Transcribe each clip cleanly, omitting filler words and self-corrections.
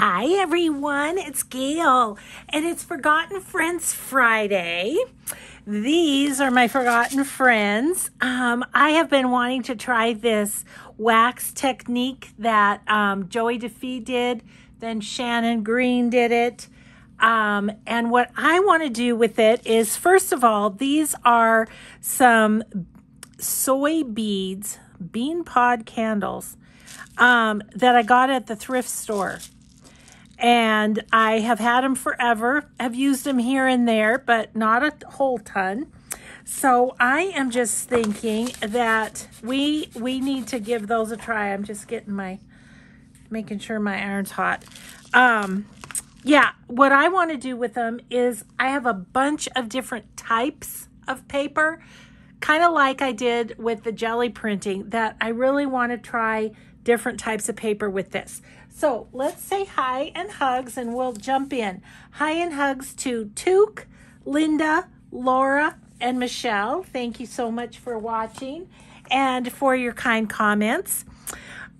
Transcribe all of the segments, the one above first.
Hi everyone, it's Gail, and it's Forgotten Friends Friday. These are my forgotten friends. I have been wanting to try this wax technique that Joie de Fi did, then Shannon Green did it. And what I want to do with it is, first of all, these are some soy beads, bean pod candles that I got at the thrift store. And I have had them forever. I've used them here and there, but not a whole ton. So I am just thinking that we need to give those a try. I'm just making sure my iron's hot. Yeah, what I want to do with them is I have a bunch of different types of paper, kind of like I did with the jelly printing, that I really want to try different types of paper with this. So let's say hi and hugs and we'll jump in. Hi and hugs to Took, Linda, Laura, and Michelle. Thank you so much for watching and for your kind comments.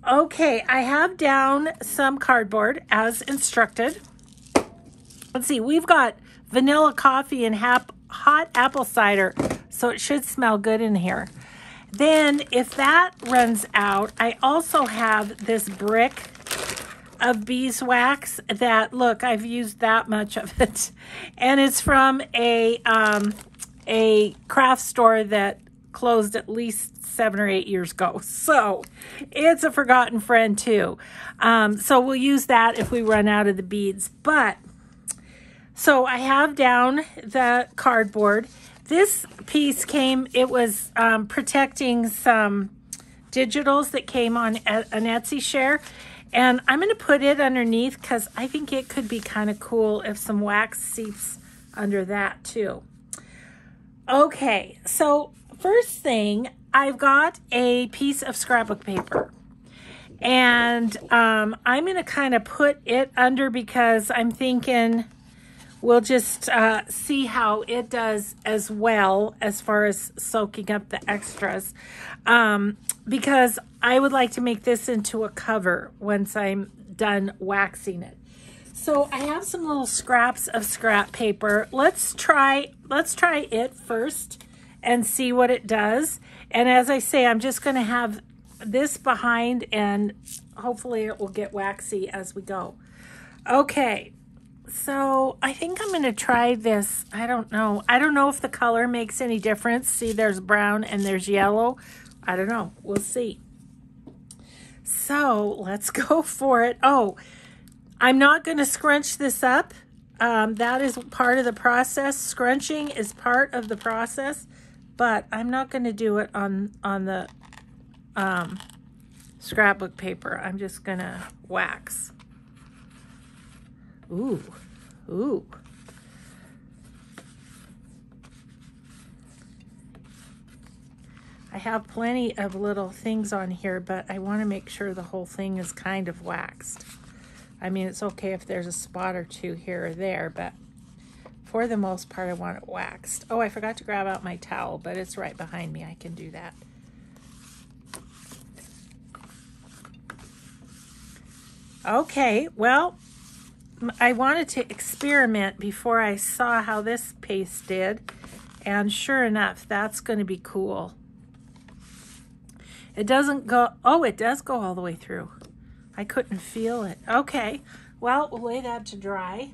Okay, I have down some cardboard as instructed. Let's see, we've got vanilla coffee and hot apple cider, so it should smell good in here. Then if that runs out, I also have this brick of beeswax that, look, I've used that much of it. And it's from a craft store that closed at least 7 or 8 years ago. So it's a forgotten friend too. So we'll use that if we run out of the beads. So I have down the cardboard. This piece came, it was protecting some digitals that came on an Etsy share. And I'm going to put it underneath because I think it could be kind of cool if some wax seeps under that too. Okay, so first thing, I've got a piece of scrapbook paper. And I'm going to kind of put it under because I'm thinking we'll just see how it does as well as far as soaking up the extras. Because I would like to make this into a cover once I'm done waxing it. So I have some little scraps of scrap paper. Let's try it first and see what it does. And as I say, I'm just going to have this behind and hopefully it will get waxy as we go. Okay. So I think I'm going to try this. I don't know. I don't know if the color makes any difference. See, there's brown and there's yellow. I don't know. We'll see. So let's go for it. Oh, I'm not going to scrunch this up. That is part of the process. Scrunching is part of the process, but I'm not going to do it on the scrapbook paper. I'm just going to wax. Ooh, ooh. I have plenty of little things on here, but I want to make sure the whole thing is kind of waxed. I mean, it's okay if there's a spot or two here or there, but for the most part, I want it waxed. Oh, I forgot to grab out my towel, but it's right behind me. I can do that. Okay, well, I wanted to experiment before I saw how this paste did, and sure enough, that's going to be cool. It doesn't go, oh, it does go all the way through. I couldn't feel it. Okay, well, we'll lay that to dry.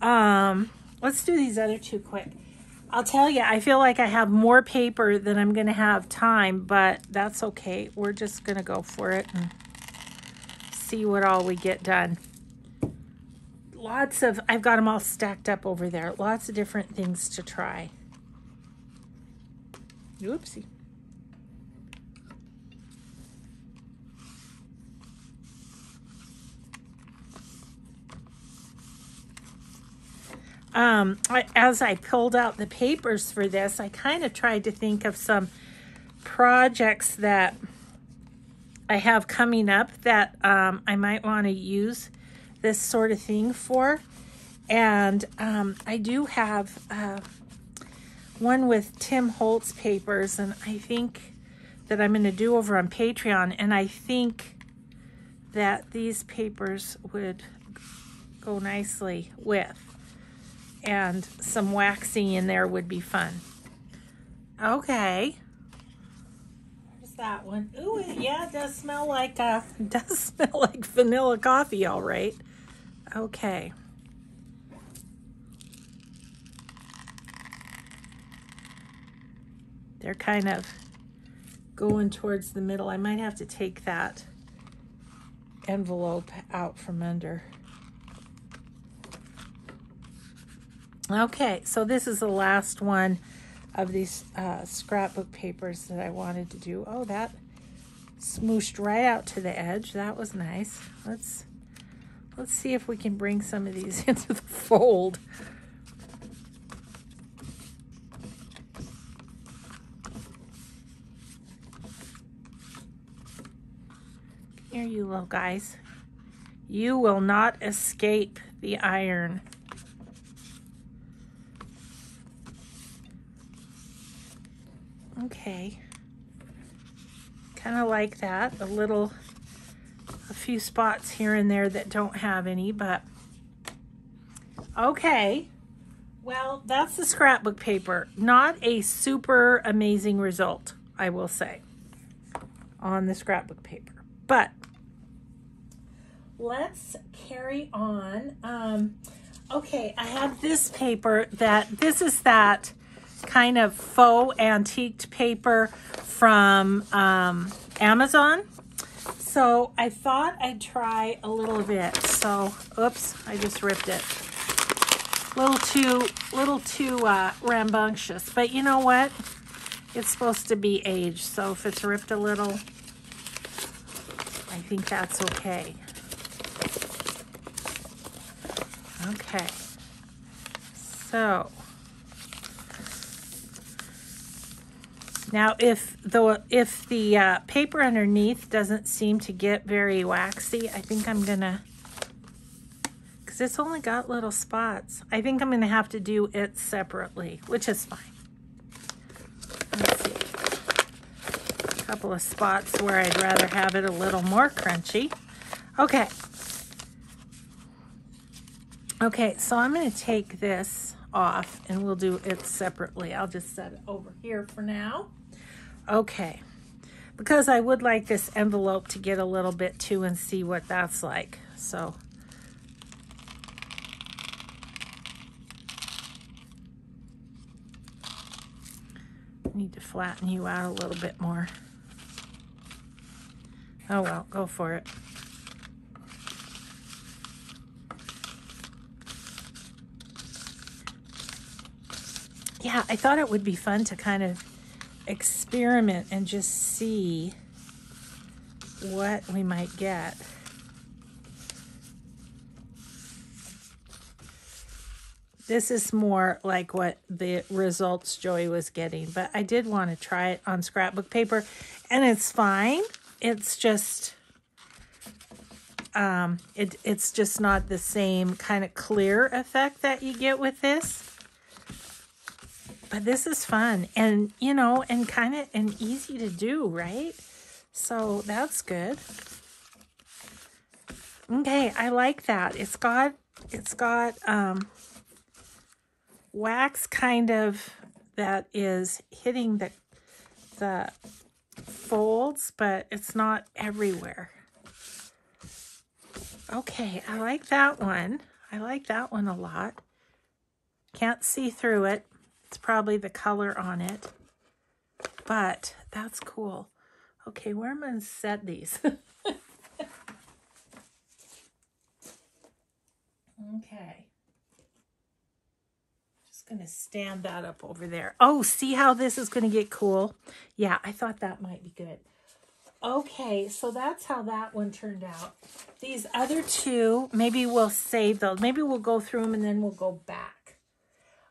Let's do these other two quick. I'll tell you, I feel like I have more paper than I'm going to have time, but that's okay. We're just going to go for it and see what all we get done. I've got them all stacked up over there. Lots of different things to try. Oopsie. As I pulled out the papers for this, I kind of tried to think of some projects that I have coming up that I might want to use this sort of thing for. And I do have one with Tim Holtz papers, and I think that I'm going to do over on Patreon, and I think that these papers would go nicely with. And some waxing in there would be fun. Okay. There's that one. Ooh, yeah, it does smell like vanilla coffee, all right. Okay. They're kind of going towards the middle. I might have to take that envelope out from under. Okay, so this is the last one of these scrapbook papers that I wanted to do. Oh, that smooshed right out to the edge. That was nice. Let's see if we can bring some of these into the fold. Here, you little guys. You will not escape the iron. Okay. Kind of like that. A few spots here and there that don't have any, but okay. Well, that's the scrapbook paper. Not a super amazing result, I will say, on the scrapbook paper. But let's carry on. Okay, I have this paper this is that kind of faux antiqued paper from Amazon. So I thought I'd try a little bit. So, oops, I just ripped it. Little too rambunctious. But you know what? It's supposed to be aged. So if it's ripped a little, I think that's okay. Okay. So now if the paper underneath doesn't seem to get very waxy, I think I'm gonna, because it's only got little spots, I think I'm gonna have to do it separately, which is fine. Let's see. A couple of spots where I'd rather have it a little more crunchy. Okay. Okay, so I'm going to take this off and we'll do it separately. I'll just set it over here for now. Okay, because I would like this envelope to get a little bit too and see what that's like. So I need to flatten you out a little bit more. Oh well, go for it. Yeah, I thought it would be fun to kind of experiment and just see what we might get. This is more like what the results Joey was getting, but I did want to try it on scrapbook paper, and it's fine. It's just, it's just not the same kind of clear effect that you get with this. But this is fun and, you know, and kind of easy to do, right? So that's good. Okay, I like that. It's got wax kind of that is hitting the folds, but it's not everywhere. Okay, I like that one. I like that one a lot. Can't see through it. It's probably the color on it, but that's cool. Okay, where am I going to set these? Okay. Just going to stand that up over there. Oh, see how this is going to get cool? Yeah, I thought that might be good. Okay, so that's how that one turned out. These other two, maybe we'll save those. Maybe we'll go through them and then we'll go back.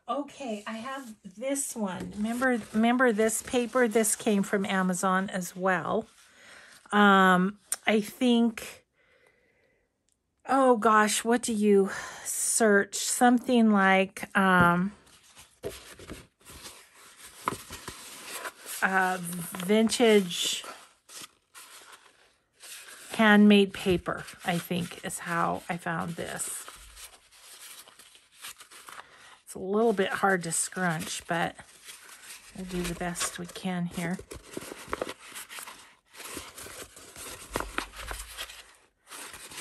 Okay, I have this one. Remember this paper? This came from Amazon as well. I think, oh gosh, what do you search? Something like vintage handmade paper, I think is how I found this. a little bit hard to scrunch, but we'll do the best we can here.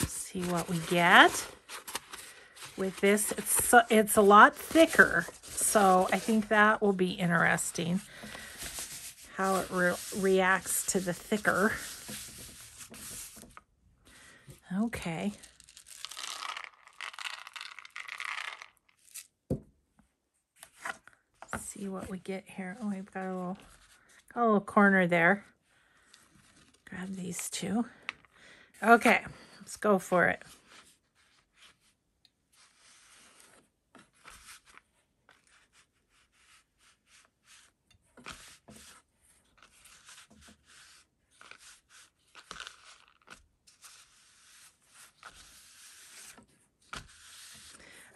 See what we get with this. It's a lot thicker, so I think that will be interesting, how it reacts to the thicker. Okay. Let's see what we get here. Oh, we've got a little corner there. Grab these two. Okay, let's go for it.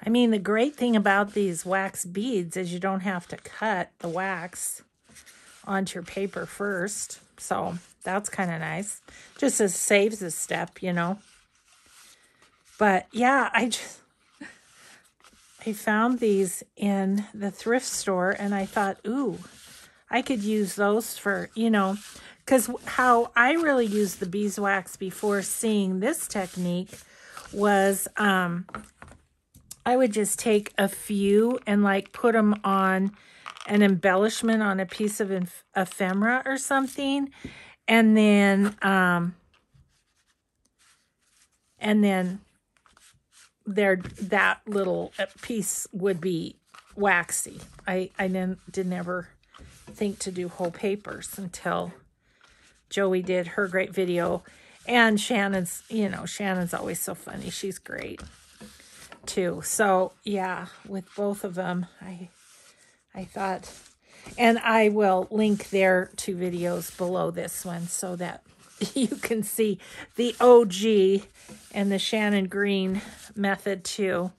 I mean, the great thing about these wax beads is you don't have to cut the wax onto your paper first. So that's kind of nice. Just saves a step, you know. But yeah, I found these in the thrift store and I thought, ooh, I could use those for, you know, because how I really used the beeswax before seeing this technique was, I would just take a few and like put them on an embellishment on a piece of ephemera or something. And then that little piece would be waxy. I didn't ever think to do whole papers until Joey did her great video. And Shannon's, you know, Shannon's always so funny. She's great too. So yeah, with both of them, I thought, and I will link their two videos below this one so that you can see the OG and the Shannon Green method too.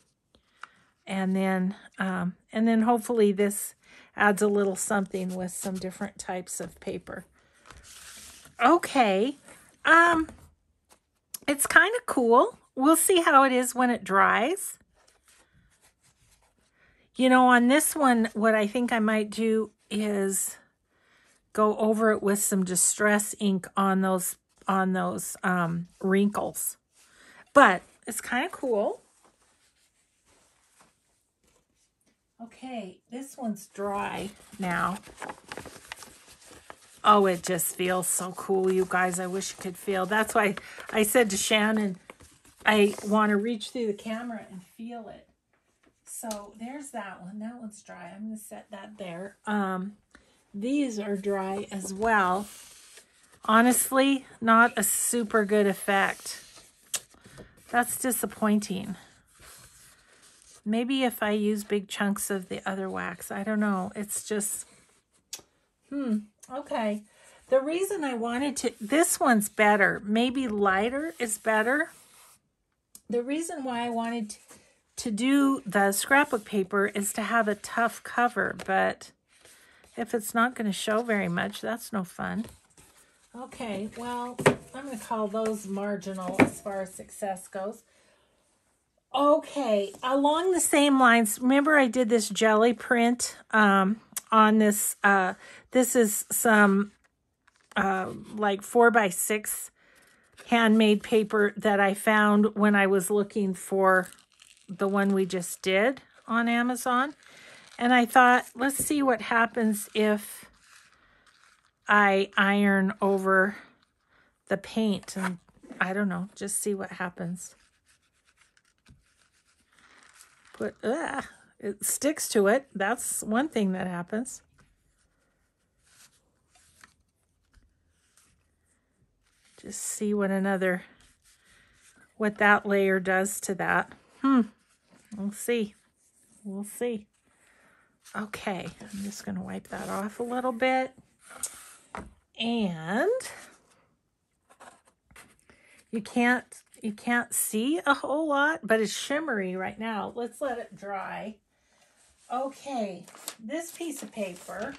And then hopefully this adds a little something with some different types of paper. Okay. It's kind of cool. We'll see how it is when it dries. You know, on this one, what I think I might do is go over it with some distress ink on those wrinkles. But it's kind of cool. Okay, this one's dry now. Oh, it just feels so cool, you guys. I wish you could feel. That's why I said to Shannon, I want to reach through the camera and feel it. So there's that one. That one's dry. I'm going to set that there. These are dry as well. Honestly, not a super good effect. That's disappointing. Maybe if I use big chunks of the other wax. I don't know. It's just, okay. The reason I wanted to, this one's better. Maybe lighter is better. The reason why I wanted to do the scrapbook paper is to have a tough cover, but if it's not going to show very much, that's no fun. Okay, well, I'm going to call those marginal as far as success goes. Okay, along the same lines, remember I did this jelly print on this, this is some like 4x6 handmade paper that I found when I was looking for the one we just did on Amazon. And I thought, let's see what happens if I iron over the paint. And I don't know, just see what happens. It sticks to it. That's one thing that happens. Just see what that layer does to that. We'll see. We'll see. Okay, I'm just going to wipe that off a little bit. And you can't see a whole lot, but it's shimmery right now. Let's let it dry. Okay, this piece of paper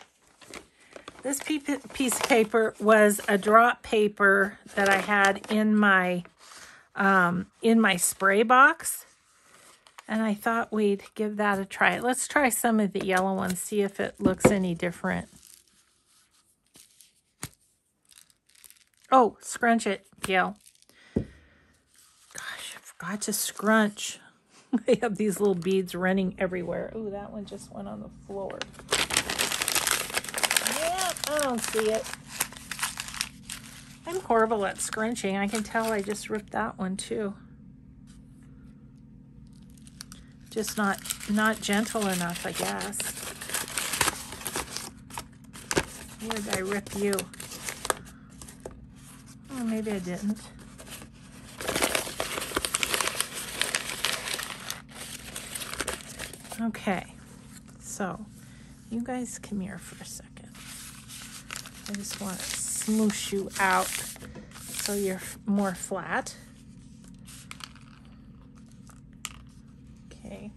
was a drop paper that I had in my spray box. And I thought we'd give that a try. Let's try some of the yellow ones, see if it looks any different. Oh, scrunch it, Gail. Gosh, I forgot to scrunch. I have these little beads running everywhere. Ooh, that one just went on the floor. Yeah, I don't see it. I'm horrible at scrunching. I can tell I just ripped that one too. Just not gentle enough, I guess. Where did I rip you? Oh, maybe I didn't. Okay, so you guys come here for a second. I just want to smoosh you out so you're more flat. Okay.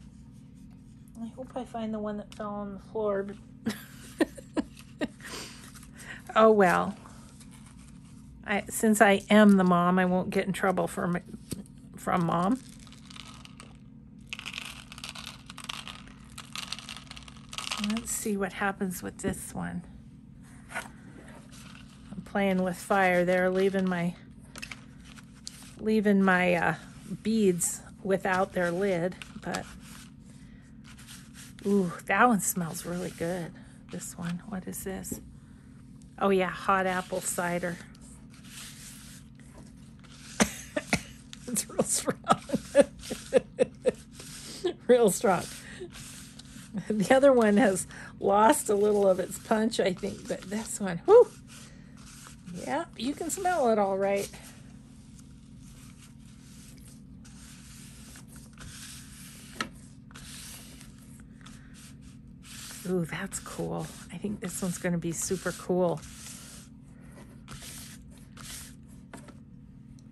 I hope I find the one that fell on the floor. Oh well. Since I am the mom, I won't get in trouble from mom. Let's see what happens with this one. I'm playing with fire there, leaving my beads without their lid, but ooh, that one smells really good. This one, what is this? Oh yeah, hot apple cider. It's real strong. Real strong. The other one has lost a little of its punch, I think, but this one, whoo! Yeah, you can smell it all right. Ooh, that's cool. I think this one's going to be super cool.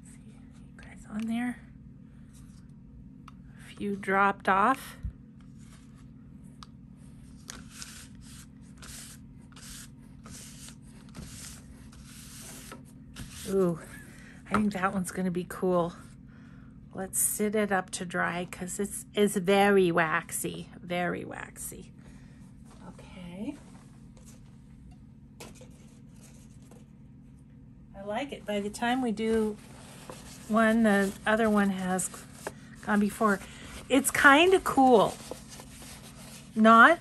See you guys on there. A few dropped off. Ooh, I think that one's going to be cool. Let's sit it up to dry because it's very waxy, very waxy. Okay. I like it. By the time we do one, the other one has gone before. It's kind of cool. Not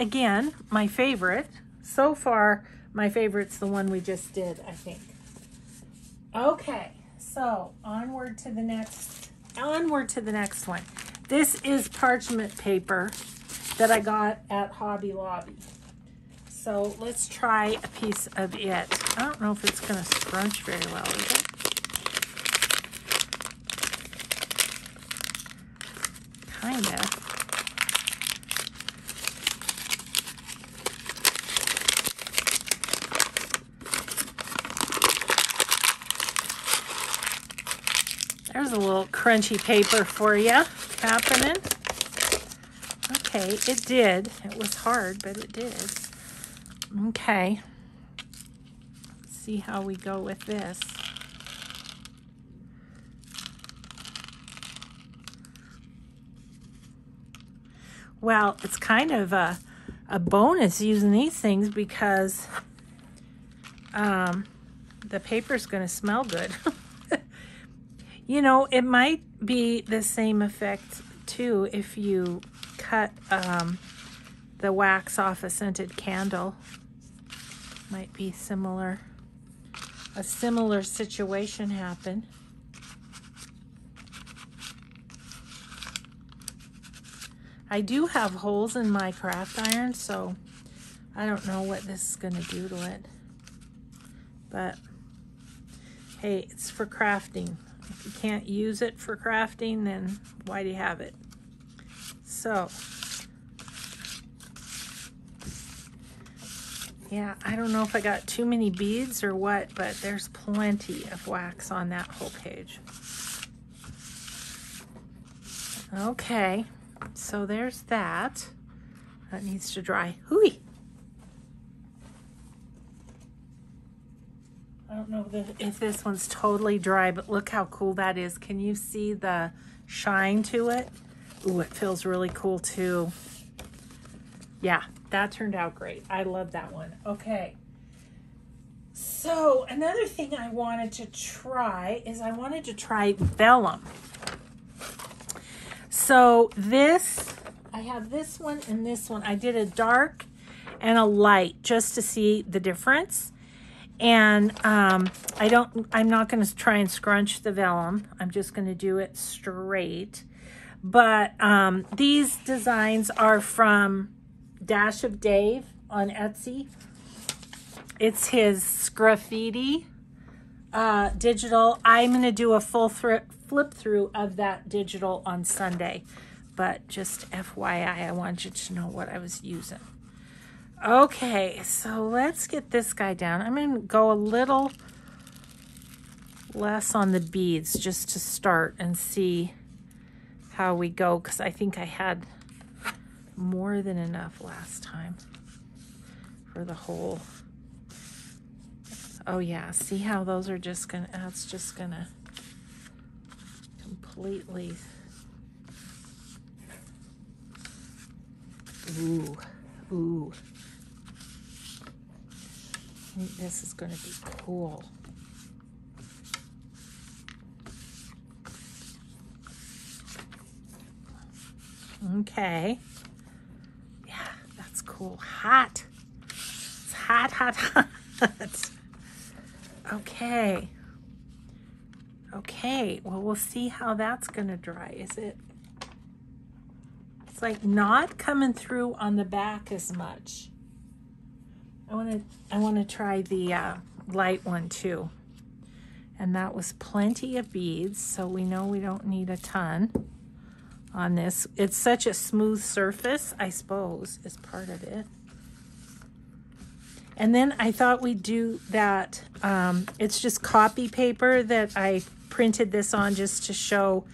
again, my favorite. So far, my favorite's the one we just did, I think. Okay, so onward to the next one. This is parchment paper that I got at Hobby Lobby. So let's try a piece of it. I don't know if it's going to scrunch very well, is it? Kind of. There's a little crunchy paper for you happening. Okay, it did. It was hard, but it did. Okay. Let's see how we go with this. Well, it's kind of a bonus using these things because the paper's going to smell good. You know, it might be the same effect too if you cut the wax off a scented candle. Might be similar. A similar situation happen. I do have holes in my craft iron, so I don't know what this is going to do to it. But hey, it's for crafting. If you can't use it for crafting, then why do you have it? So, yeah, I don't know if I got too many beads or what, but there's plenty of wax on that whole page. Okay, so there's that. That needs to dry. Hooey! I don't know if this one's totally dry, but look how cool that is. Can you see the shine to it? Ooh, it feels really cool too. Yeah, that turned out great. I love that one. Okay. So another thing I wanted to try is I wanted to try Vellum. So this, I have this one and this one. I did a dark and a light just to see the difference. And I'm not going to try and scrunch the Vellum. I'm just going to do it straight. But these designs are from Dash of Dave on Etsy. It's his graffiti digital. I'm going to do a full flip through of that digital on Sunday. But just FYI, I wanted you to know what I was using. Okay, so let's get this guy down. I'm going to go a little less on the beads just to start and see how we go, because I think I had more than enough last time for the whole. Oh yeah, see how those are just gonna, that's just gonna completely, ooh. I think this is gonna be cool. Okay. Yeah, that's cool. Hot. It's hot, hot, hot. Okay. Okay, well, we'll see how that's gonna dry. Is it? It's like not coming through on the back as much. I wanna try the light one too. And that was plenty of beads, so we know we don't need a ton on this. It's such a smooth surface, I suppose, is part of it. And then I thought we'd do that, it's just copy paper that I printed this on just to show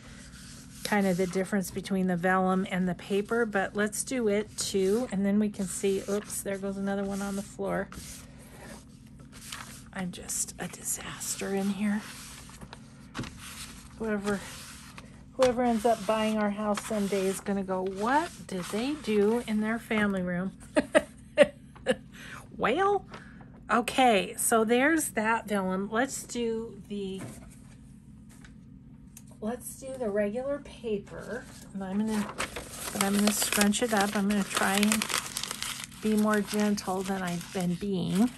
kind of the difference between the vellum and the paper, but let's do it too, and then we can see, oops, there goes another one on the floor. I'm just a disaster in here. Whoever ends up buying our house someday is gonna go, what did they do in their family room? Well, okay, so there's that vellum. Let's do the regular paper. And I'm gonna scrunch it up. I'm gonna try and be more gentle than I've been being.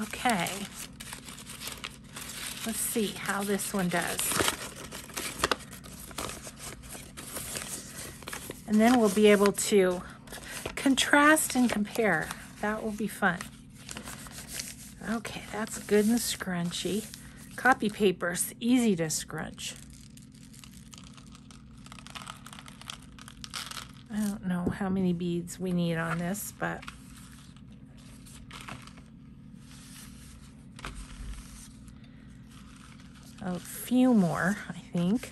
Okay. Let's see how this one does. And then we'll be able to contrast and compare. That will be fun. Okay, that's good and scrunchy. Copy paper's easy to scrunch. I don't know how many beads we need on this, but a few more, I think.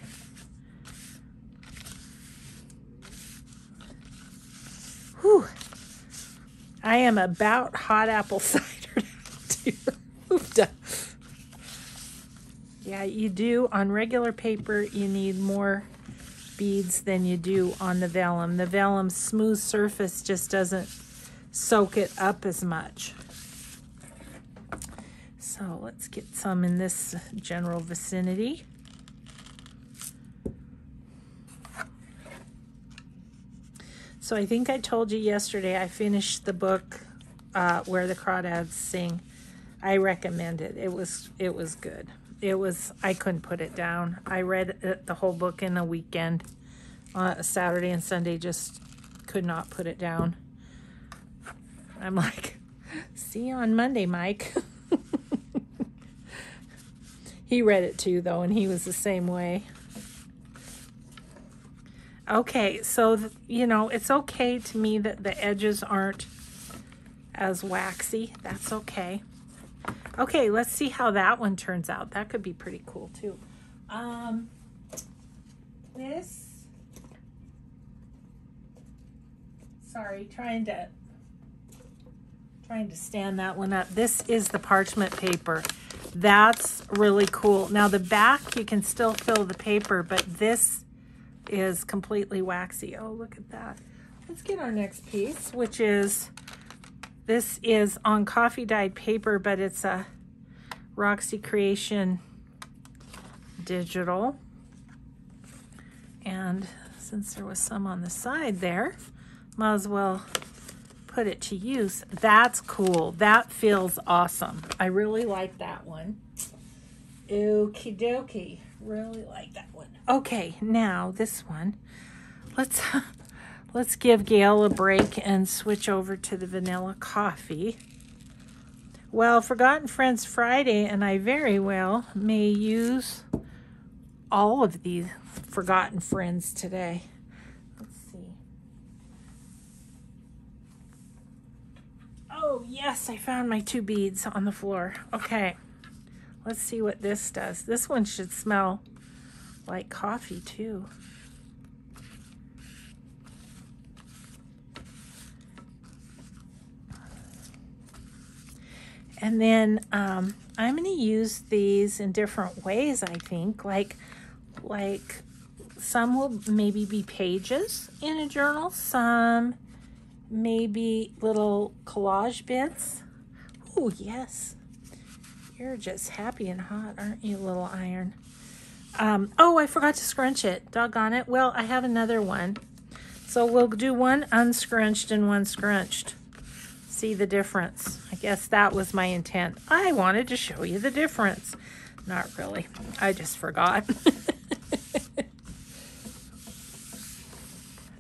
Whew. I am about hot apple cider now, too. Yeah, you do. On regular paper, you need more beads than you do on the vellum. The vellum's smooth surface just doesn't soak it up as much. So let's get some in this general vicinity. So I think I told you yesterday I finished the book Where the Crawdads Sing. I recommend it. It was good. I couldn't put it down. I read the whole book in a weekend. Saturday and Sunday, just could not put it down. I'm like, see you on Monday, Mike. He read it too, though, and he was the same way. Okay, so, you know, it's okay to me that the edges aren't as waxy. That's okay. Okay, let's see how that one turns out. That could be pretty cool, too. Sorry, trying to stand that one up. This is the parchment paper That's really cool. Now the back, you can still fill the paper, but this is completely waxy. Oh, look at that. Let's get our next piece, which is, this is on coffee dyed paper, but it's a Roxy Creation digital. And since there was some on the side there, might as well put it to use. That's cool. That feels awesome. I really like that one. Okie dokie. Really like that one. Okay, now this one. Let's give Gail a break and switch over to the vanilla coffee. Well, Forgotten Friends Friday, and I very well may use all of these Forgotten Friends today. Let's see. Oh, yes, I found my 2 beads on the floor. Okay, let's see what this does. This one should smell like coffee, too. And then I'm going to use these in different ways, I think. Like some will maybe be pages in a journal. Some maybe little collage bits. Oh, yes. You're just happy and hot, aren't you, little iron? Oh, I forgot to scrunch it. Doggone it. Well, I have another one. So we'll do one unscrunched and one scrunched. See the difference. I guess that was my intent. I wanted to show you the difference. Not really. I just forgot.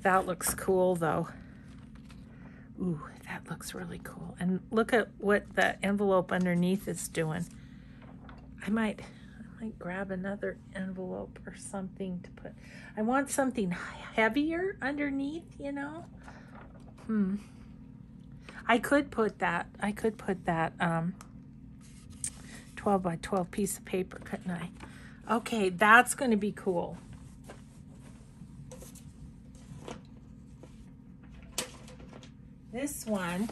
That looks cool though. Ooh, that looks really cool. And look at what the envelope underneath is doing. I might grab another envelope or something to put. I want something heavier underneath, you know? I could put that 12 by 12 piece of paper, couldn't I? Okay, that's going to be cool. This one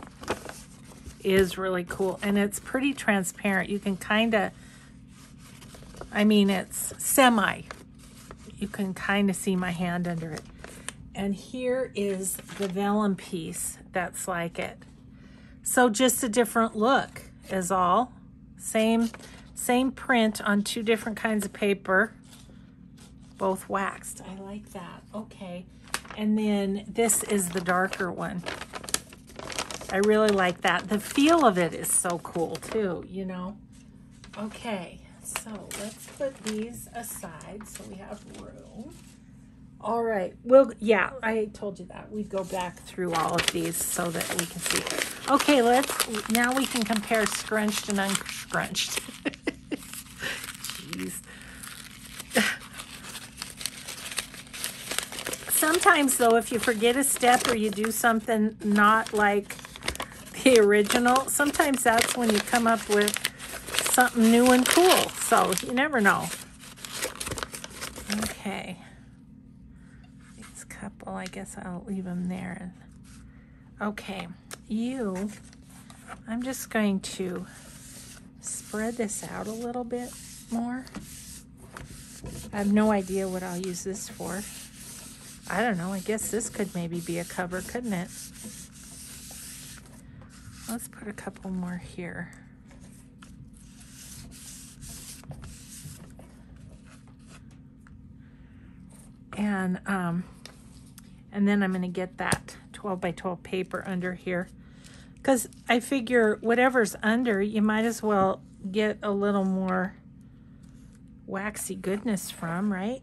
is really cool, and it's pretty transparent. You can kind of, I mean, it's semi. You can kind of see my hand under it. And here is the vellum piece that's like it. So just a different look is all. Same print on 2 different kinds of paper, both waxed. I like that. Okay. And then this is the darker one. I really like that. The feel of it is so cool too, you know. Okay, so let's put these aside so we have room. All right, well, yeah, I told you that. We'd go back through all of these so that we can see. Okay, now we can compare scrunched and unscrunched. Jeez. Sometimes, though, if you forget a step or you do something not like the original, sometimes that's when you come up with something new and cool. So you never know. Okay. Couple, I guess I'll leave them there. Okay, I'm just going to spread this out a little bit more. I have no idea what I'll use this for. I don't know, I guess this could maybe be a cover, couldn't it? Let's put a couple more here. And then I'm going to get that 12 by 12 paper under here. Because I figure whatever's under, you might as well get a little more waxy goodness from, right?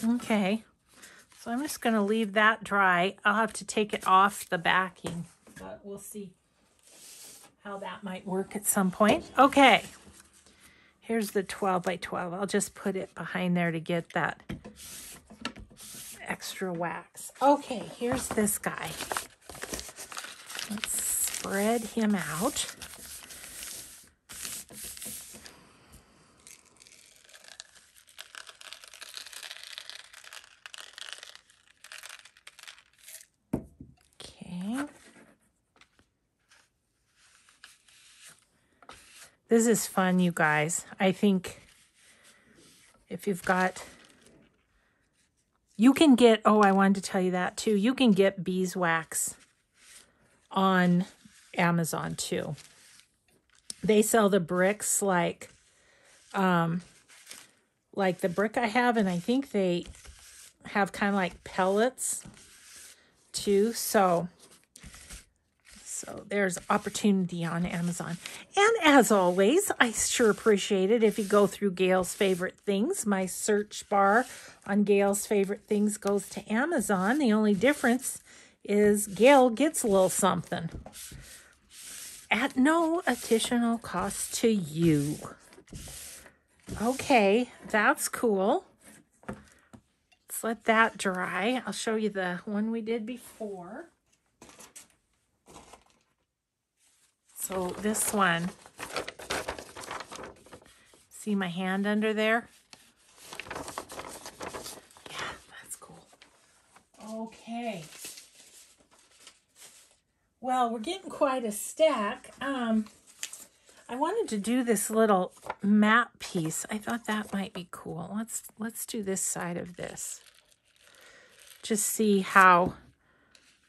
Okay. So I'm just going to leave that dry. I'll have to take it off the backing, but we'll see how that might work at some point. Okay, here's the 12 by 12. I'll just put it behind there to get that extra wax. Okay, here's this guy. Let's spread him out. This is fun, you guys. I think if you've got, you can get, oh, I wanted to tell you that too. You can get beeswax on Amazon too. They sell the bricks like the brick I have, and I think they have kind of like pellets too. So there's opportunity on Amazon. And as always, I sure appreciate it if you go through Gail's Favorite Things. My search bar on Gail's Favorite Things goes to Amazon. The only difference is Gail gets a little something at no additional cost to you. Okay, that's cool. Let's let that dry. I'll show you the one we did before. So this one, see my hand under there? Yeah, that's cool. Okay. Well, we're getting quite a stack. I wanted to do this little map piece. I thought that might be cool. Let's do this side of this. Just see how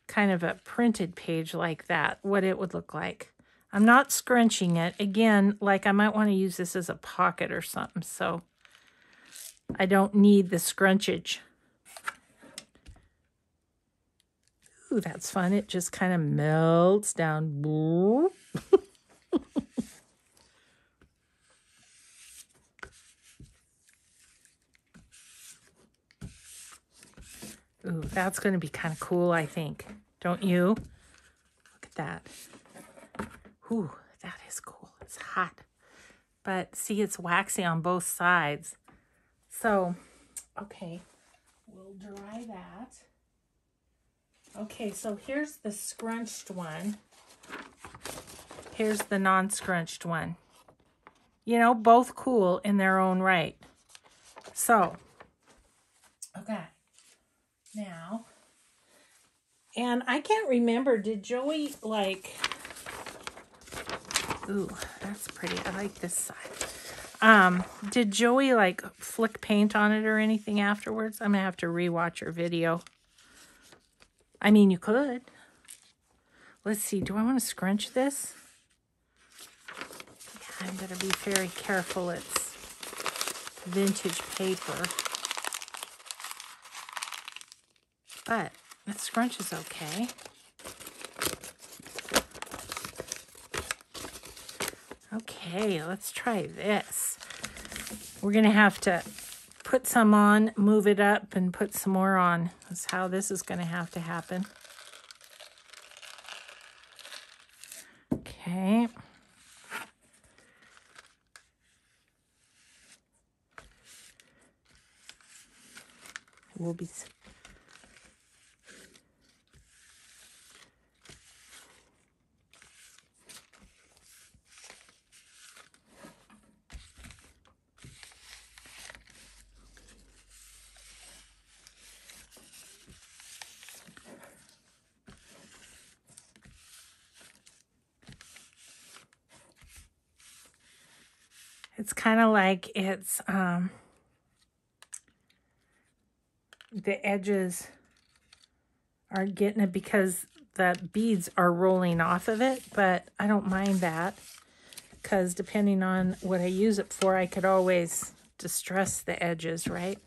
kind of a printed page like that, what it would look like. I'm not scrunching it. Again, like I might want to use this as a pocket or something, so I don't need the scrunchage. Ooh, that's fun. It just kind of melts down. Ooh, that's going to be kind of cool, I think. Don't you? Look at that. Ooh, that is cool. It's hot. But see, it's waxy on both sides. So, okay, we'll dry that. Okay, so here's the scrunched one. Here's the non-scrunched one. You know, both cool in their own right. So, okay. Now, and I can't remember, did Joey like... Ooh, that's pretty. I like this side. Did Joey like flick paint on it or anything afterwards? I'm gonna have to rewatch her video. I mean, you could. Let's see. Do I want to scrunch this? Yeah, I'm gonna be very careful. It's vintage paper, but the scrunch is okay. Okay, let's try this. We're going to have to put some on, move it up, and put some more on. That's how this is going to happen. Okay. We'll be... It's kind of like it's, the edges are getting it because the beads are rolling off of it, but I don't mind that because depending on what I use it for, I could always distress the edges, right?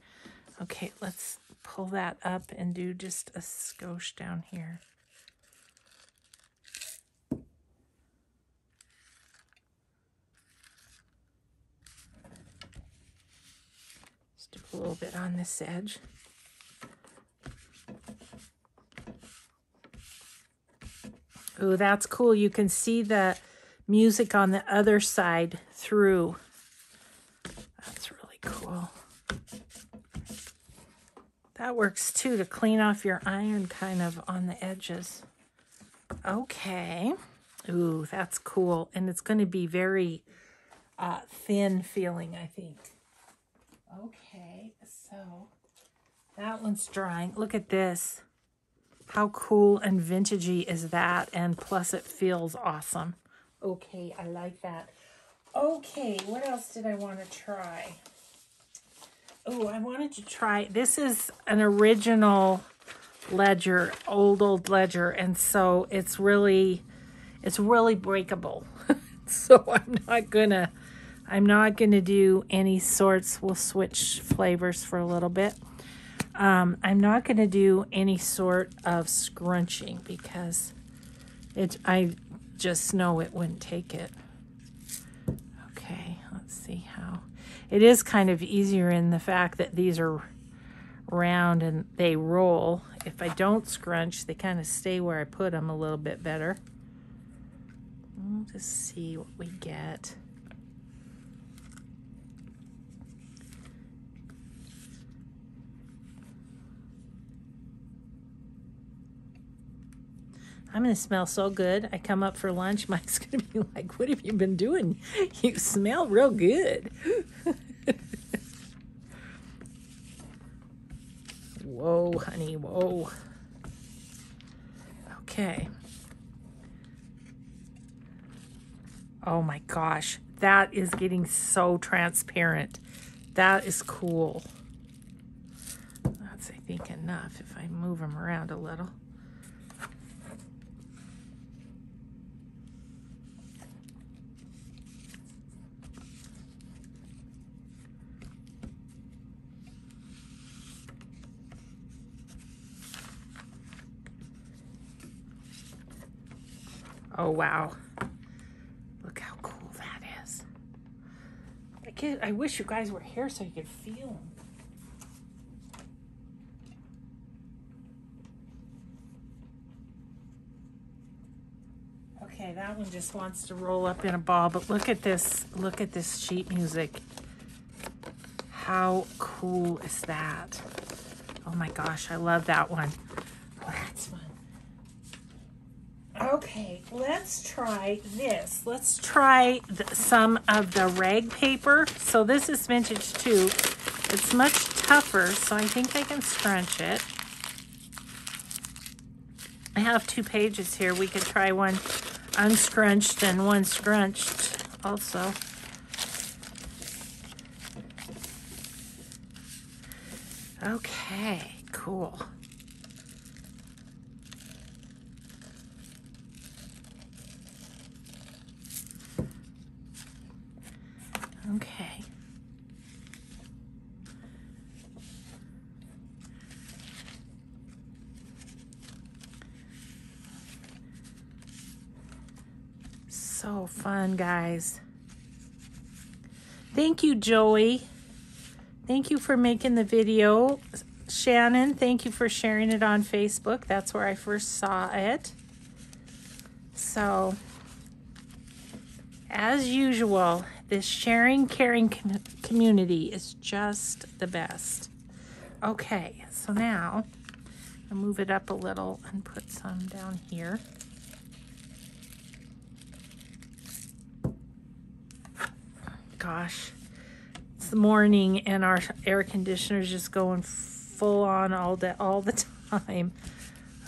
Okay, let's pull that up and do just a skosh down here. A little bit on this edge. Ooh, that's cool. You can see the music on the other side through. That's really cool. That works too, to clean off your iron kind of on the edges. Okay. Ooh, that's cool. And it's going to be very thin feeling, I think. Okay, so that one's drying. Look at this. How cool and vintagey is that? And plus it feels awesome. Okay, I like that. Okay, what else did I want to try? Oh, I wanted to try, this is an original ledger, old ledger, and so it's really breakable. So I'm not gonna do any sorts. We'll switch flavors for a little bit. I'm not gonna do any sort of scrunching because I just know it wouldn't take it. Okay, let's see how. It is kind of easier in the fact that these are round and they roll. If I don't scrunch, they kind of stay where I put them a little bit better. We'll just see what we get. I'm going to smell so good. I come up for lunch, Mike's going to be like, what have you been doing? You smell real good. Whoa, honey, whoa. Okay. Oh my gosh, that is getting so transparent. That is cool. That's, I think, enough if I move them around a little. Oh, wow. Look how cool that is. I wish you guys were here so you could feel them. Okay, that one just wants to roll up in a ball, but look at this sheet music. How cool is that? Oh my gosh, I love that one. Oh, that's fun. Okay, let's try this. Let's try some of the rag paper. So this is vintage too. It's much tougher, so I think I can scrunch it. I have 2 pages here. We could try one unscrunched and one scrunched also. Okay, cool. Okay. So fun, guys. Thank you, Joey. Thank you for making the video. Shannon, thank you for sharing it on Facebook. That's where I first saw it. So, as usual, this sharing, caring community is just the best. Okay, so now I'll move it up a little and put some down here. Gosh, it's the morning and our air conditioner is just going full on all the time.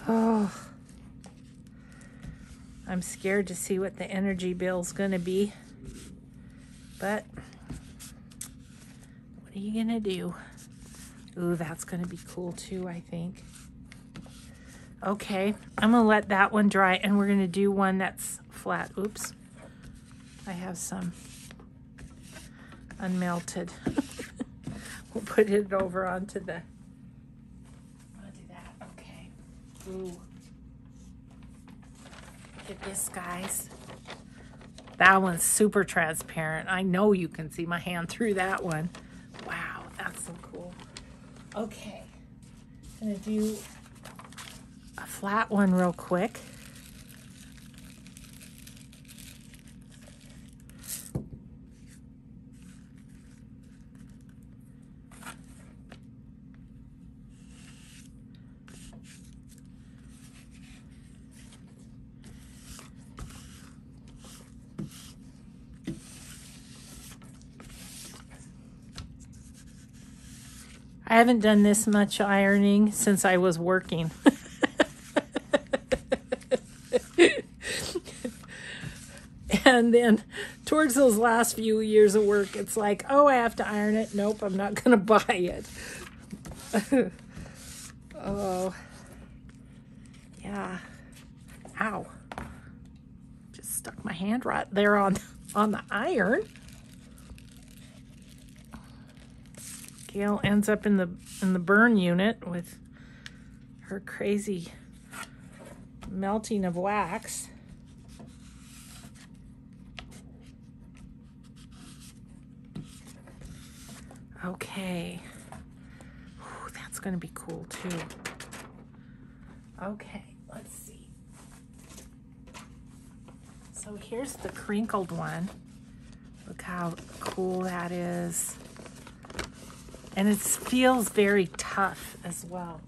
Oh, I'm scared to see what the energy bill's gonna be. But what are you gonna do? Ooh, that's gonna be cool too, I think. Okay, I'm gonna let that one dry and we're gonna do one that's flat. Oops, I have some unmelted. We'll put it over onto that. Okay. Ooh. Look at this, guys. That one's super transparent. I know you can see my hand through that one. Wow, that's so cool. Okay, I'm gonna do a flat one real quick. I haven't done this much ironing since I was working. And then towards those last few years of work, it's like, oh, I have to iron it. Nope, I'm not going to buy it. Oh, yeah. Ow. Just stuck my hand right there on the iron. Gail ends up in the burn unit with her crazy melting of wax. Okay. Whew, that's going to be cool too. Okay, let's see. So here's the crinkled one. Look how cool that is. And it feels very tough as well.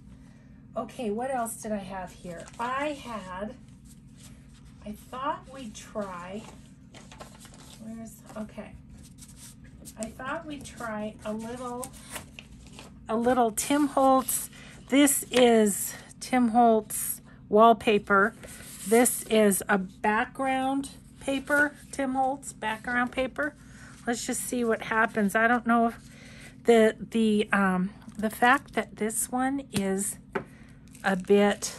Okay, what else did I have here? I thought we'd try, I thought we'd try a little Tim Holtz. This is Tim Holtz wallpaper. This is a background paper, Tim Holtz background paper. Let's just see what happens. I don't know if the fact that this one is a bit,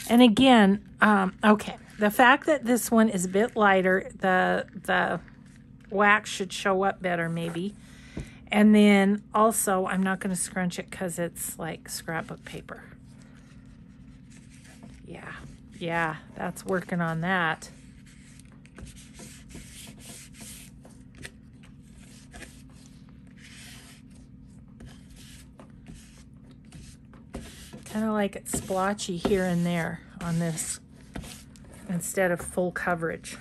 and again, okay, the fact that this one is a bit lighter, the wax should show up better maybe. And then also, I'm not going to scrunch it because it's like scrapbook paper. Yeah, that's working on that. Kind of like it's splotchy here and there on this instead of full coverage.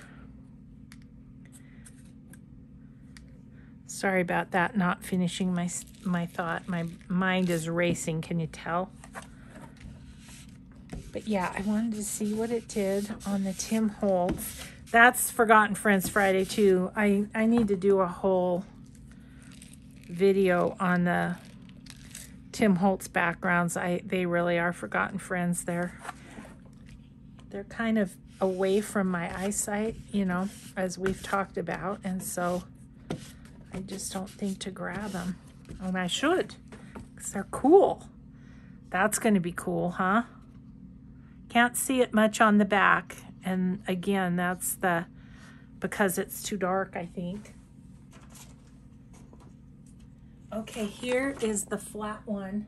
Sorry about that, not finishing my thought. My mind is racing, can you tell? But yeah, I wanted to see what it did on the Tim Holtz. That's Forgotten Friends Friday too. I need to do a whole video on the Tim Holtz backgrounds. They really are forgotten friends. They're kind of away from my eyesight, you know, as we've talked about, and so I just don't think to grab them. And I should, because they're cool. That's going to be cool, huh? Can't see it much on the back, and again, that's because it's too dark, I think. Okay, here is the flat one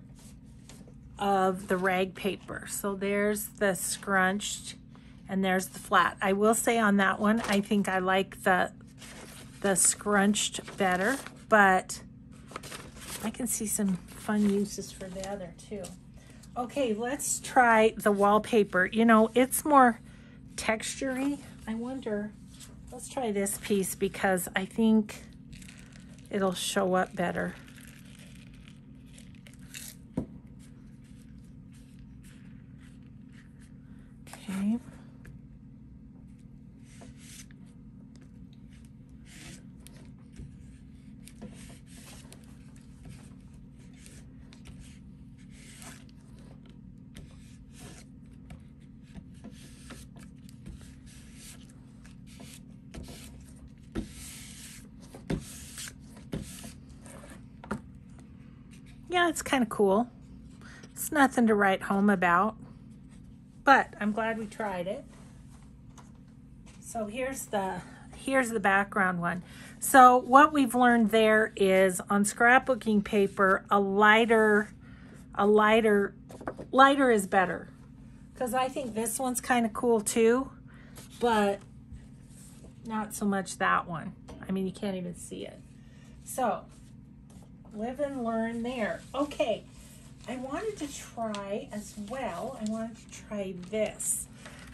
of the rag paper. So there's the scrunched and there's the flat. I will say on that one, I think I like the scrunched better, but I can see some fun uses for the other too. Okay, let's try the wallpaper. You know, it's more textury. I wonder, let's try this piece because I think it'll show up better. Okay. Yeah, it's kind of cool. It's nothing to write home about, but I'm glad we tried it. So here's the background one. So what we've learned there is on scrapbooking paper, a lighter is better. Because I think this one's kind of cool too, but not so much that one. I mean, you can't even see it. So live and learn there. Okay, I wanted to try as well, I wanted to try this.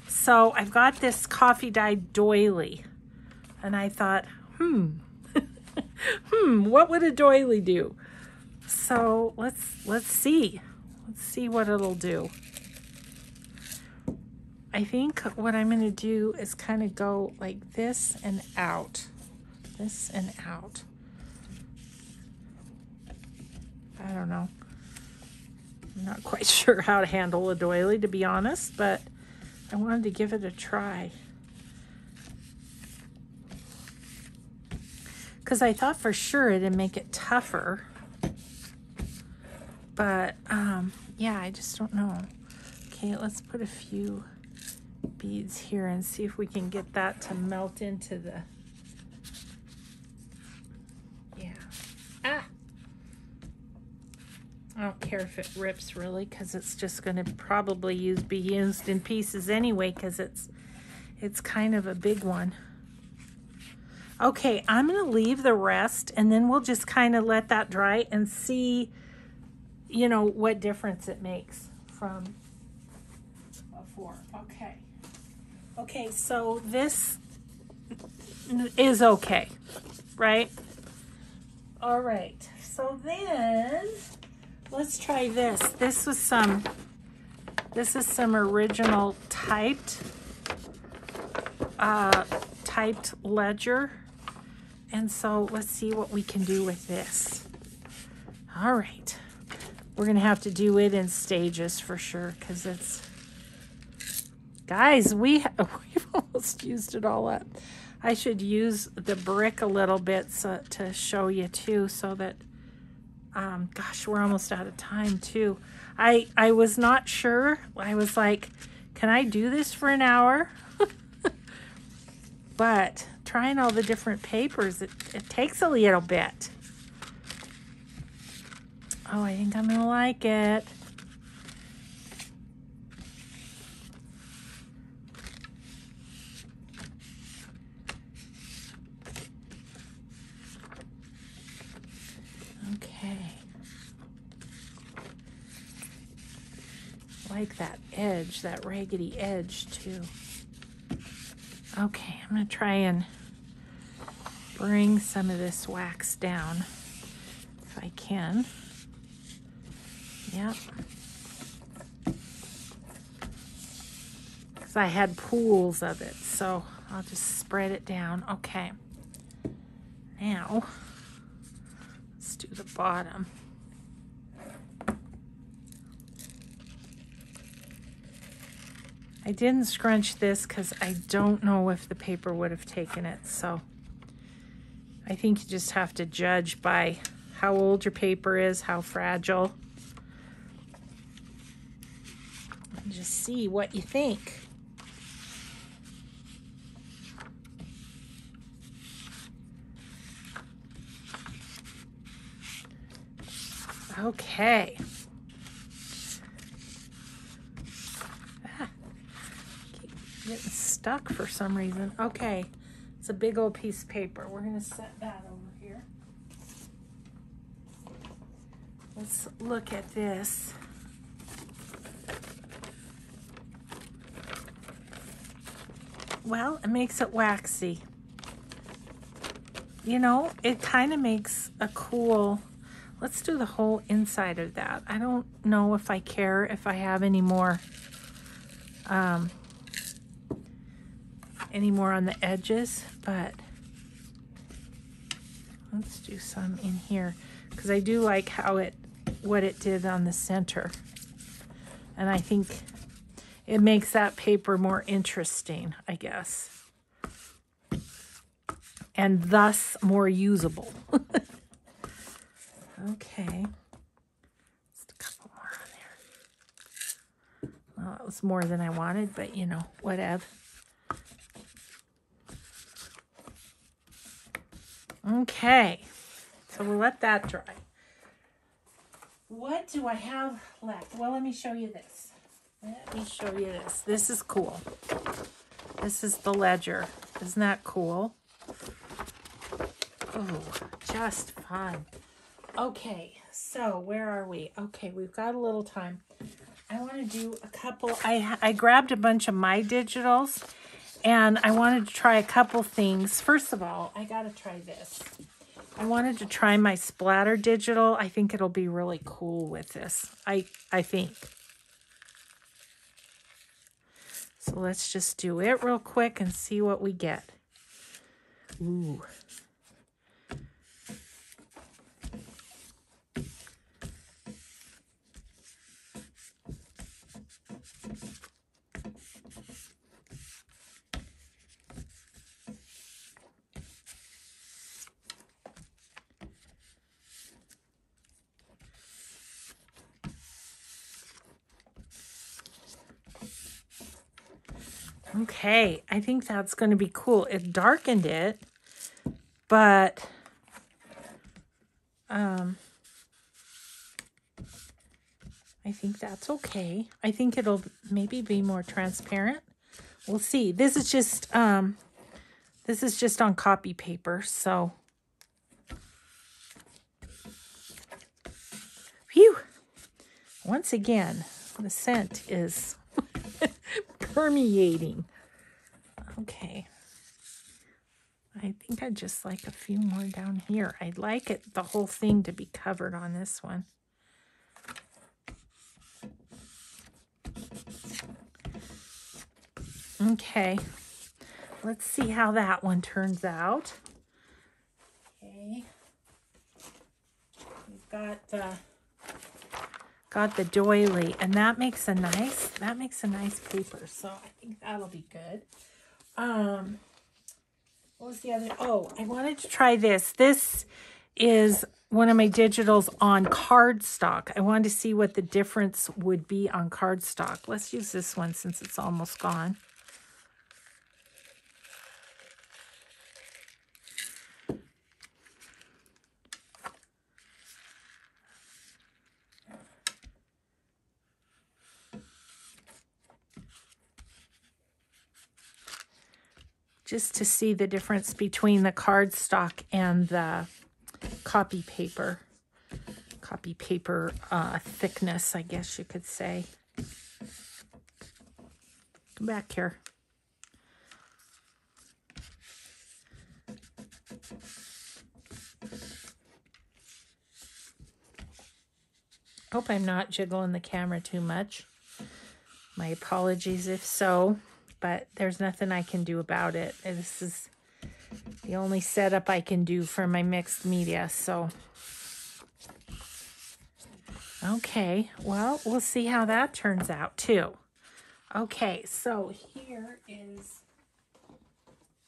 So I've got this coffee dyed doily, and I thought, what would a doily do? So let's see what it'll do. I think what I'm gonna do is kind of go like this and out, this and out. I don't know. I'm not quite sure how to handle a doily, to be honest, but I wanted to give it a try. because I thought for sure it'd make it tougher. But, yeah, I just don't know. Okay, let's put a few beads here and see if we can get that to melt into the... Yeah. Ah! I don't care if it rips really, because it's just going to probably be used in pieces anyway, because it's kind of a big one. Okay, I'm going to leave the rest, and then we'll just kind of let that dry and see, you know, what difference it makes from before. Okay. Okay, so this is okay, right? All right, so then let's try this. This is some original typed ledger. And so let's see what we can do with this. All right. We're going to have to do it in stages for sure, because it's... Guys, we've almost used it all up. I should use the brick a little bit to show you too, so that... gosh, we're almost out of time too. I was not sure. I was like, can I do this for an hour? But trying all the different papers, it takes a little bit. Oh, I think I'm gonna like it. Okay. Like that edge, that raggedy edge too. Okay, I'm going to try and bring some of this wax down if I can. Yep. Because I had pools of it, so I'll just spread it down. Okay. Now, let's do the bottom. I didn't scrunch this because I don't know if the paper would have taken it, so I think you just have to judge by how old your paper is, how fragile, and just see what you think. Okay. Getting stuck for some reason. Okay, it's a big old piece of paper. We're going to set that over here. Let's look at this. Well, it makes it waxy. You know, it kind of makes a cool... Let's do the whole inside of that. I don't know if I care if I have any more on the edges, but let's do some in here because I do like what it did on the center, and I think it makes that paper more interesting, I guess, and thus more usable. Okay, just a couple more on there. Well, that was more than I wanted, but you know, whatever. Okay, so we'll let that dry. What do I have left? Well, let me show you this. Let me show you this. This is cool. This is the ledger. Isn't that cool? Oh, just fun. Okay, so where are we? Okay, we've got a little time. I want to do a couple. I grabbed a bunch of my digitals, and I wanted to try a couple things. First of all, I got to try this. I wanted to try my splatter digital. I think it'll be really cool with this. I think. So let's just do it real quick and see what we get. Ooh. Okay, I think that's going to be cool. It darkened it, but I think that's okay. I think it'll maybe be more transparent. We'll see. This is just on copy paper, so phew. Once again, the scent is permeating. Okay. I think I'd just like a few more down here. I'd like it, the whole thing, to be covered on this one. Okay, let's see how that one turns out. Okay, we've got the doily, and that makes a nice paper. So I think that'll be good. What was the other? Oh, I wanted to try this. This is one of my digitals on cardstock. I wanted to see what the difference would be on cardstock. Let's use this one since it's almost gone. Just to see the difference between the cardstock and the copy paper thickness, I guess you could say. Come back here. Hope I'm not jiggling the camera too much. My apologies if so, but there's nothing I can do about it. This is the only setup I can do for my mixed media, so. Okay, well, we'll see how that turns out too. Okay, so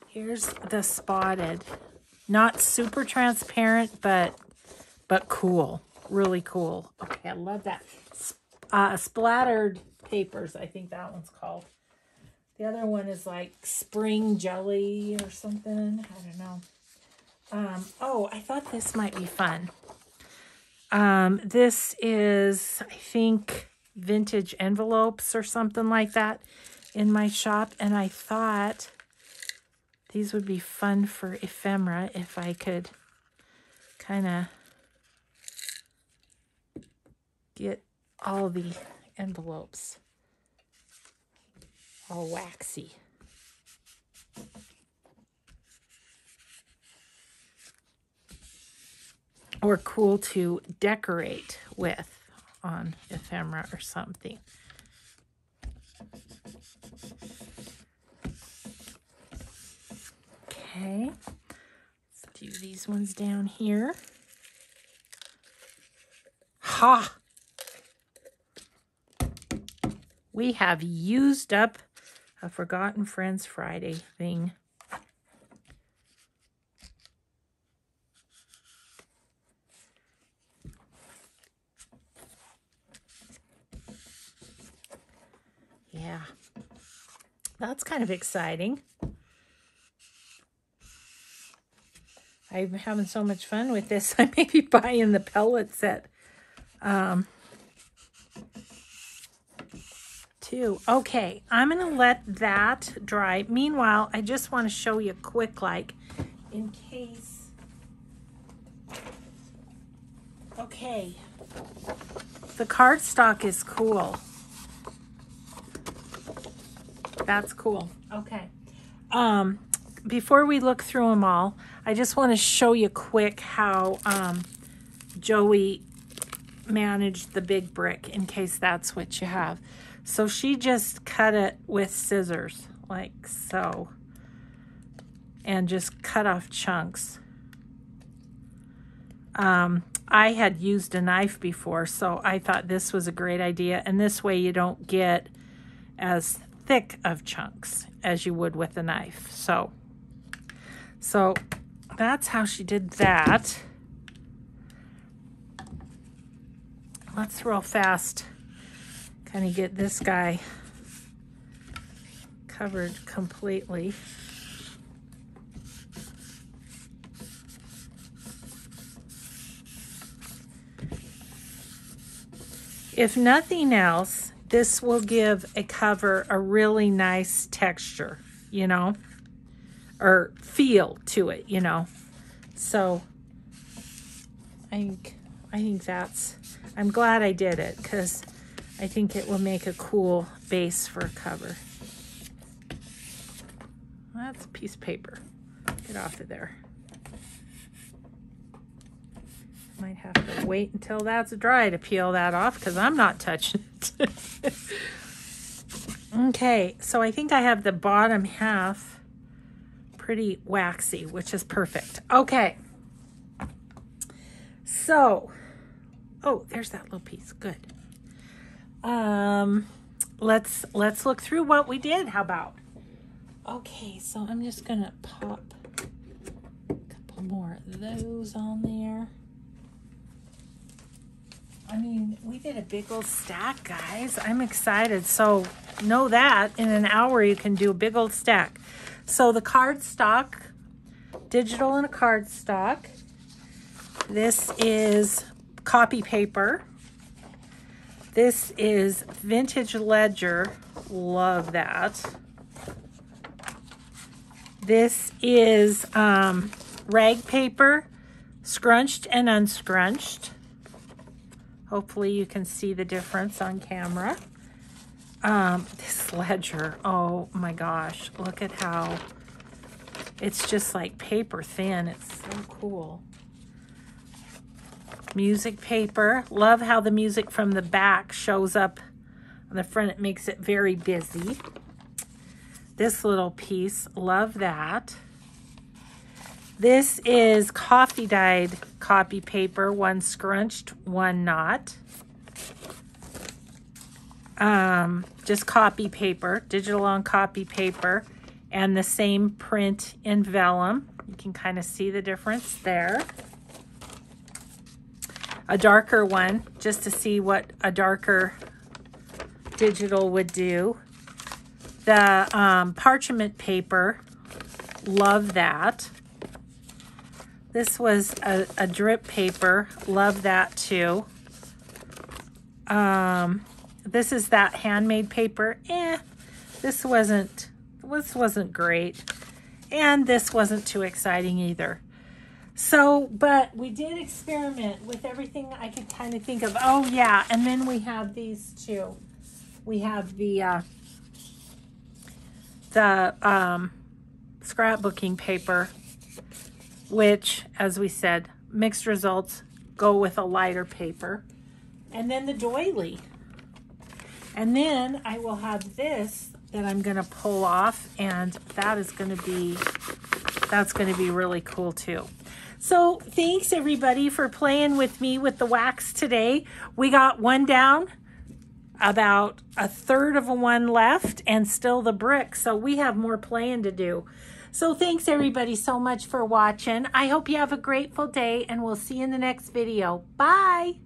here's the spotted. Not super transparent, but cool. Really cool. Okay, I love that. Splattered papers, I think that one's called. The other one is like spring jelly or something. I don't know. Oh, I thought this might be fun. This is, I think, vintage envelopes or something like that in my shop. And I thought these would be fun for ephemera if I could kind of get all the envelopes all waxy. Or cool to decorate with on ephemera or something. Okay, let's do these ones down here. Ha! We have used up a Forgotten Friends Friday thing. Yeah, that's kind of exciting. I'm having so much fun with this. I may be buying the pellet set too. Okay, I'm going to let that dry. Meanwhile, I just want to show you quick, like, in case. Okay, the cardstock is cool. That's cool. Okay. Before we look through them all, I just want to show you quick how Joey managed the big brick, in case that's what you have. So she just cut it with scissors, like so, and just cut off chunks. I had used a knife before, so I thought this was a great idea. And this way you don't get as thick of chunks as you would with a knife. So that's how she did that. Let's real fast kind of get this guy covered completely. If nothing else, this will give a cover a really nice texture, you know, or feel to it, you know. So I think that's, I'm glad I did it because I think it will make a cool base for a cover. That's a piece of paper. Get off of there. Might have to wait until that's dry to peel that off because I'm not touching it. Okay, so I think I have the bottom half pretty waxy, which is perfect. Okay. So, oh, there's that little piece. Good. Let's look through what we did. How about? Okay, so I'm just gonna pop a couple more of those on there. I mean, we did a big old stack, guys. I'm excited. So know that in an hour you can do a big old stack. So the cardstock, digital and a cardstock. This is copy paper. This is vintage ledger. Love that. This is rag paper, scrunched and unscrunched. Hopefully you can see the difference on camera. This ledger, oh my gosh, look at how it's just like paper thin. It's so cool. Music paper. Love how the music from the back shows up on the front. It makes it very busy. This little piece, love that. This is coffee dyed copy paper, one scrunched, one not. Just copy paper, digital on copy paper, and the same print in vellum. You can kind of see the difference there. A darker one, just to see what a darker digital would do. The parchment paper, love that. This was a drip paper. Love that too. This is that handmade paper. This wasn't great. And this wasn't too exciting either. So, but we did experiment with everything I could kind of think of. Oh yeah, and then we have these two. We have the scrapbooking paper, which, as we said, mixed results, go with a lighter paper. And then the doily. And then I will have this that I'm going to pull off, and that's going to be really cool too. So thanks everybody for playing with me with the wax today. We got one down, about a third of a one left, and still the brick. So we have more playing to do. So thanks everybody so much for watching. I hope you have a grateful day, and we'll see you in the next video. Bye.